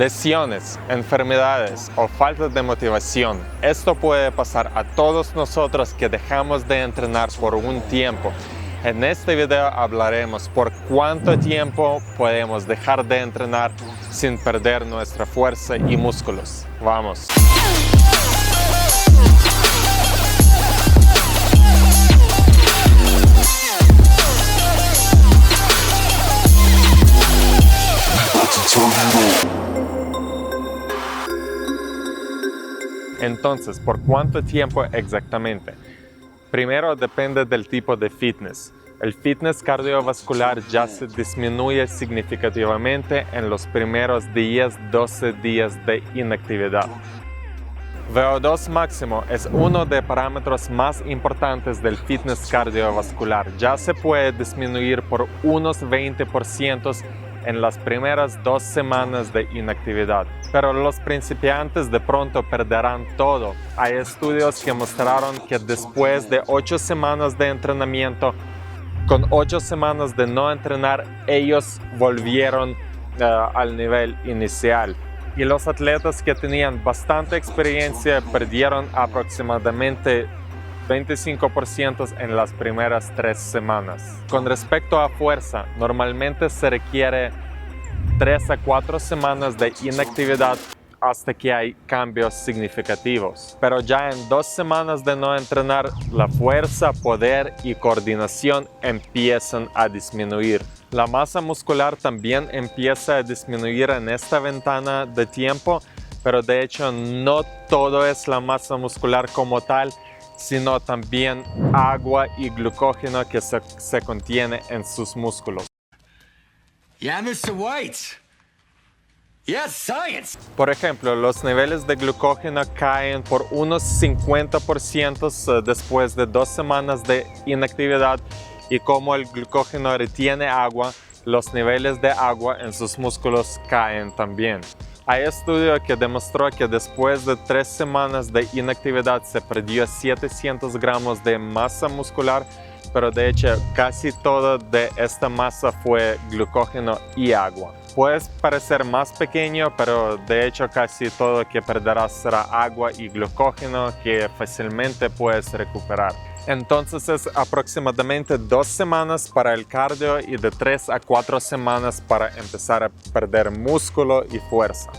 Lesiones, enfermedades o falta de motivación. Esto puede pasar a todos nosotros que dejamos de entrenar por un tiempo. En este video hablaremos por cuánto tiempo podemos dejar de entrenar sin perder nuestra fuerza y músculos. ¡Vamos! Entonces, ¿por cuánto tiempo exactamente? Primero depende del tipo de fitness. El fitness cardiovascular ya se disminuye significativamente en los primeros 10-12 días de inactividad. VO2 máximo es uno de los parámetros más importantes del fitness cardiovascular. Ya se puede disminuir por unos 20% en las primeras 2 semanas de inactividad. Pero los principiantes de pronto perderán todo. Hay estudios que mostraron que después de 8 semanas de entrenamiento, con 8 semanas de no entrenar, ellos volvieron al nivel inicial. Y los atletas que tenían bastante experiencia perdieron aproximadamente 25% en las primeras 3 semanas. Con respecto a fuerza, normalmente se requiere 3 a 4 semanas de inactividad hasta que hay cambios significativos. Pero ya en 2 semanas de no entrenar, la fuerza, poder y coordinación empiezan a disminuir. La masa muscular también empieza a disminuir en esta ventana de tiempo, pero de hecho no todo es la masa muscular como tal, sino también agua y glucógeno que se contiene en sus músculos. Yeah, Mr. White. Yes, science. Por ejemplo, los niveles de glucógeno caen por unos 50% después de 2 semanas de inactividad, y como el glucógeno retiene agua, los niveles de agua en sus músculos caen también. Hay estudio que demostró que después de 3 semanas de inactividad se perdió 700 gramos de masa muscular, pero de hecho casi toda de esta masa fue glucógeno y agua. Puede parecer más pequeño, pero de hecho casi todo lo que perderás será agua y glucógeno que fácilmente puedes recuperar. Entonces es aproximadamente 2 semanas para el cardio y de 3 a 4 semanas para empezar a perder músculo y fuerza.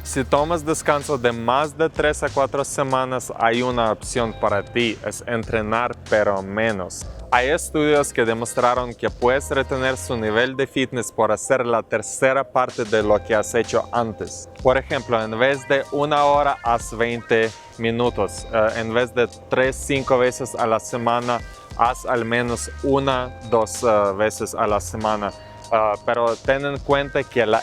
Si tomas descanso de más de 3 a 4 semanas, hay una opción para ti, es entrenar pero menos. Hay estudios que demostraron que puedes retener su nivel de fitness por hacer la tercera parte de lo que has hecho antes. Por ejemplo, en vez de 1 hora, haz 20 minutos. En vez de 3-5 veces a la semana, haz al menos 1-2 veces a la semana. Pero ten en cuenta que la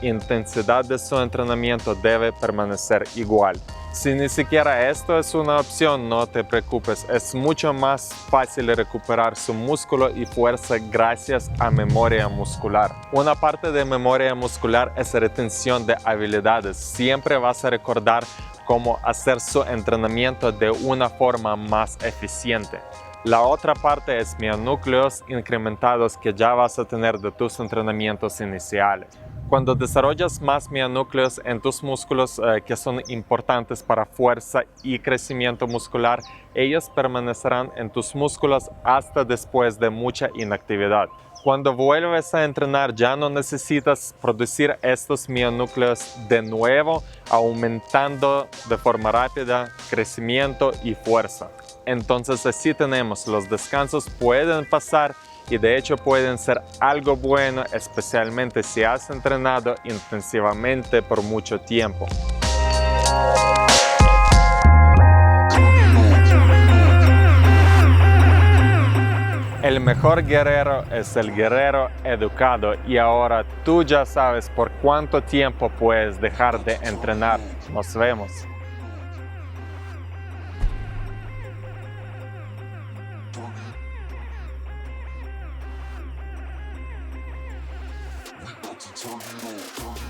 intensidad de su entrenamiento debe permanecer igual. Si ni siquiera esto es una opción, no te preocupes, es mucho más fácil recuperar su músculo y fuerza gracias a memoria muscular. Una parte de memoria muscular es retención de habilidades. Siempre vas a recordar cómo hacer su entrenamiento de una forma más eficiente. La otra parte es mionúcleos incrementados que ya vas a tener de tus entrenamientos iniciales. Cuando desarrollas más mionúcleos en tus músculos que son importantes para fuerza y crecimiento muscular, ellos permanecerán en tus músculos hasta después de mucha inactividad. Cuando vuelves a entrenar ya no necesitas producir estos mionúcleos de nuevo, aumentando de forma rápida crecimiento y fuerza. Entonces así tenemos, los descansos pueden pasar y de hecho pueden ser algo bueno, especialmente si has entrenado intensivamente por mucho tiempo. El mejor guerrero es el guerrero educado, y ahora tú ya sabes por cuánto tiempo puedes dejar de entrenar. Nos vemos. Tell you